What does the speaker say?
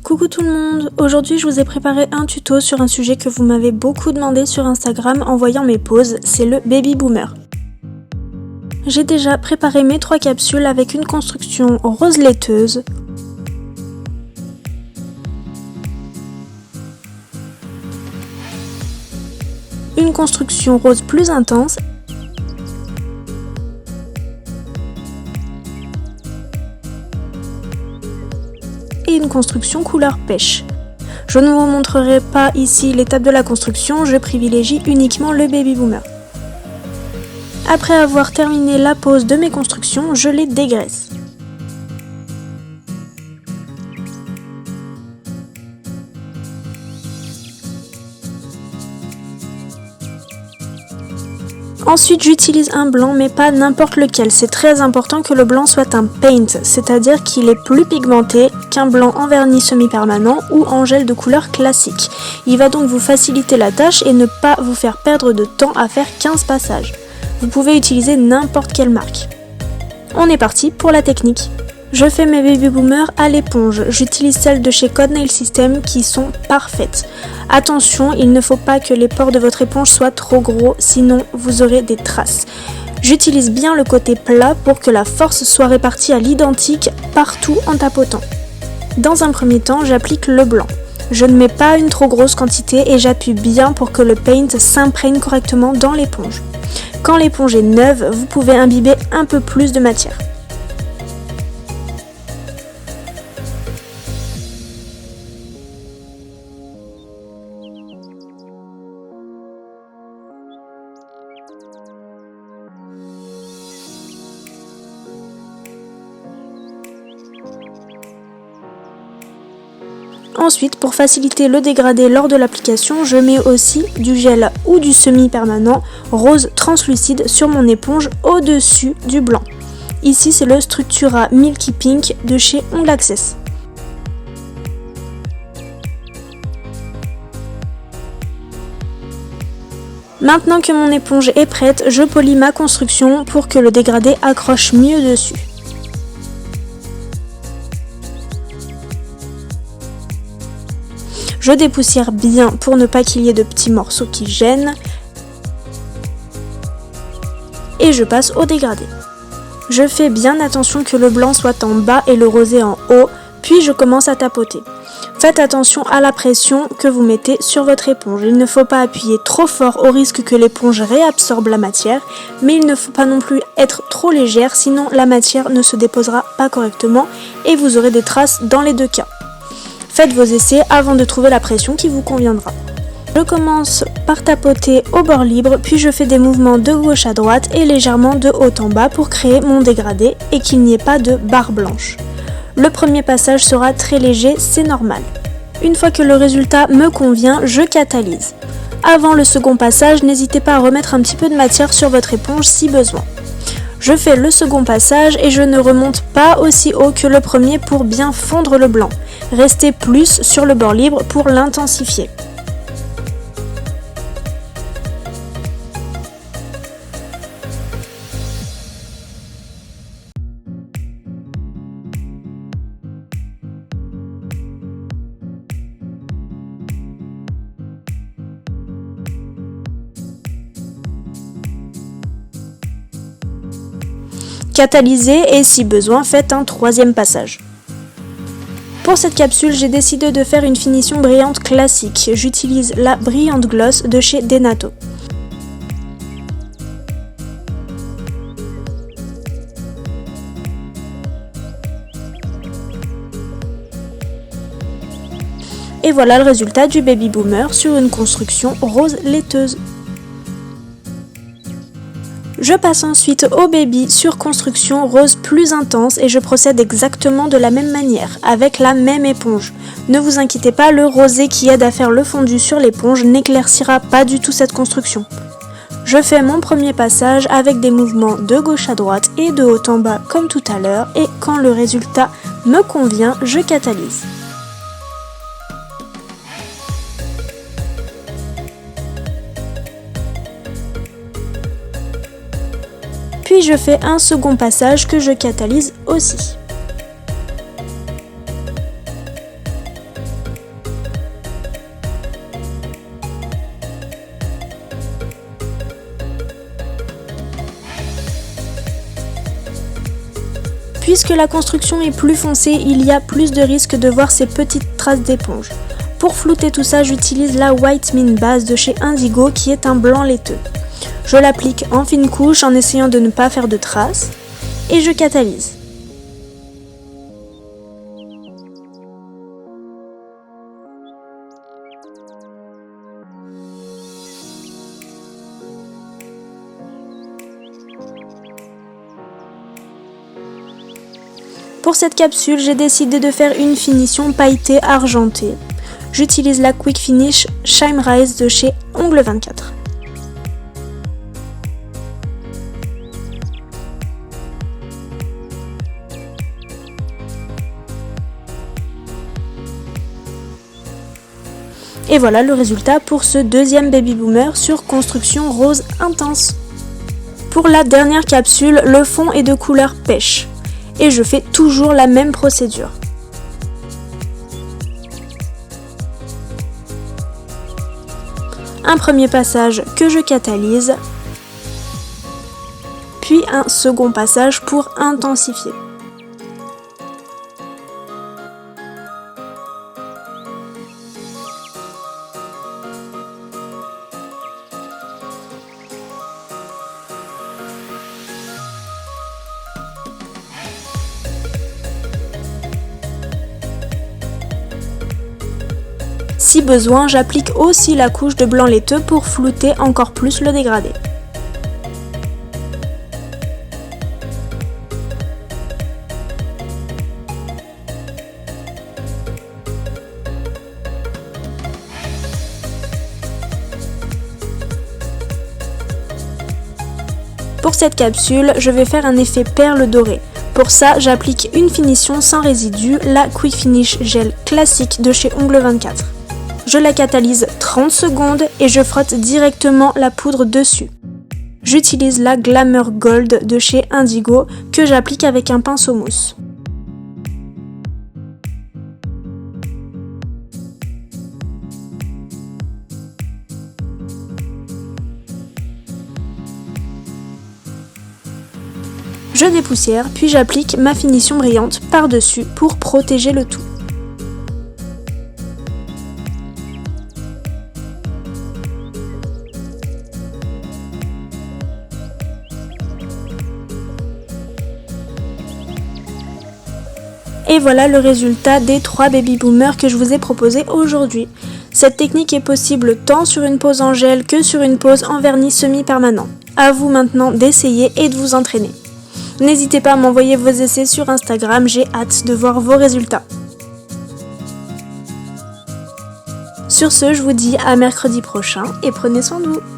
Coucou tout le monde, aujourd'hui je vous ai préparé un tuto sur un sujet que vous m'avez beaucoup demandé sur Instagram en voyant mes poses, c'est le baby boomer. J'ai déjà préparé mes 3 capsules avec une construction rose laiteuse, une construction rose plus intense et une construction couleur pêche. Je ne vous montrerai pas ici l'étape de la construction, je privilégie uniquement le baby boomer. Après avoir terminé la pose de mes constructions, je les dégraisse. Ensuite, j'utilise un blanc, mais pas n'importe lequel. C'est très important que le blanc soit un paint, c'est-à-dire qu'il est plus pigmenté qu'un blanc en vernis semi-permanent ou en gel de couleur classique. Il va donc vous faciliter la tâche et ne pas vous faire perdre de temps à faire 15 passages. Vous pouvez utiliser n'importe quelle marque. On est parti pour la technique. Je fais mes baby boomers à l'éponge. J'utilise celles de chez Code Nail System qui sont parfaites. Attention, il ne faut pas que les pores de votre éponge soient trop gros, sinon vous aurez des traces. J'utilise bien le côté plat pour que la force soit répartie à l'identique partout en tapotant. Dans un premier temps, j'applique le blanc. Je ne mets pas une trop grosse quantité et j'appuie bien pour que le paint s'imprègne correctement dans l'éponge. Quand l'éponge est neuve, vous pouvez imbiber un peu plus de matière. Ensuite, pour faciliter le dégradé lors de l'application, je mets aussi du gel ou du semi-permanent rose translucide sur mon éponge au-dessus du blanc. Ici, c'est le Structura Milky Pink de chez Ongle Access. Maintenant que mon éponge est prête, je polis ma construction pour que le dégradé accroche mieux dessus. Je dépoussière bien pour ne pas qu'il y ait de petits morceaux qui gênent. Et je passe au dégradé. Je fais bien attention que le blanc soit en bas et le rosé en haut, puis je commence à tapoter. Faites attention à la pression que vous mettez sur votre éponge. Il ne faut pas appuyer trop fort au risque que l'éponge réabsorbe la matière, mais il ne faut pas non plus être trop légère, sinon la matière ne se déposera pas correctement et vous aurez des traces dans les deux cas. Faites vos essais avant de trouver la pression qui vous conviendra. Je commence par tapoter au bord libre, puis je fais des mouvements de gauche à droite et légèrement de haut en bas pour créer mon dégradé et qu'il n'y ait pas de barre blanche. Le premier passage sera très léger, c'est normal. Une fois que le résultat me convient, je catalyse. Avant le second passage, n'hésitez pas à remettre un petit peu de matière sur votre éponge si besoin. Je fais le second passage et je ne remonte pas aussi haut que le premier pour bien fondre le blanc. Restez plus sur le bord libre pour l'intensifier. Catalysez et si besoin, faites un troisième passage. Pour cette capsule, j'ai décidé de faire une finition brillante classique. J'utilise la Brilliant Gloss de chez Denato. Et voilà le résultat du baby boomer sur une construction rose laiteuse. Je passe ensuite au baby sur construction rose plus intense et je procède exactement de la même manière, avec la même éponge. Ne vous inquiétez pas, le rosé qui aide à faire le fondu sur l'éponge n'éclaircira pas du tout cette construction. Je fais mon premier passage avec des mouvements de gauche à droite et de haut en bas comme tout à l'heure et quand le résultat me convient, je catalyse. Puis je fais un second passage que je catalyse aussi. Puisque la construction est plus foncée, il y a plus de risques de voir ces petites traces d'éponge. Pour flouter tout ça, j'utilise la White Mint base de chez Indigo qui est un blanc laiteux. Je l'applique en fine couche en essayant de ne pas faire de traces et je catalyse. Pour cette capsule, j'ai décidé de faire une finition pailletée argentée. J'utilise la Quick Finish Shine Rise de chez Ongles 24. Et voilà le résultat pour ce deuxième baby boomer sur construction rose intense. Pour la dernière capsule, le fond est de couleur pêche. Et je fais toujours la même procédure. Un premier passage que je catalyse, puis un second passage pour intensifier. Si besoin, j'applique aussi la couche de blanc laiteux pour flouter encore plus le dégradé. Pour cette capsule, je vais faire un effet perle dorée. Pour ça, j'applique une finition sans résidu, la Quick Finish Gel classique de chez Ongles 24. Je la catalyse 30 secondes et je frotte directement la poudre dessus. J'utilise la Glamour Gold de chez Indigo que j'applique avec un pinceau mousse. Je dépoussière puis j'applique ma finition brillante par-dessus pour protéger le tout. Et voilà le résultat des 3 baby boomers que je vous ai proposés aujourd'hui. Cette technique est possible tant sur une pose en gel que sur une pose en vernis semi-permanent. À vous maintenant d'essayer et de vous entraîner. N'hésitez pas à m'envoyer vos essais sur Instagram, j'ai hâte de voir vos résultats. Sur ce, je vous dis à mercredi prochain et prenez soin de vous.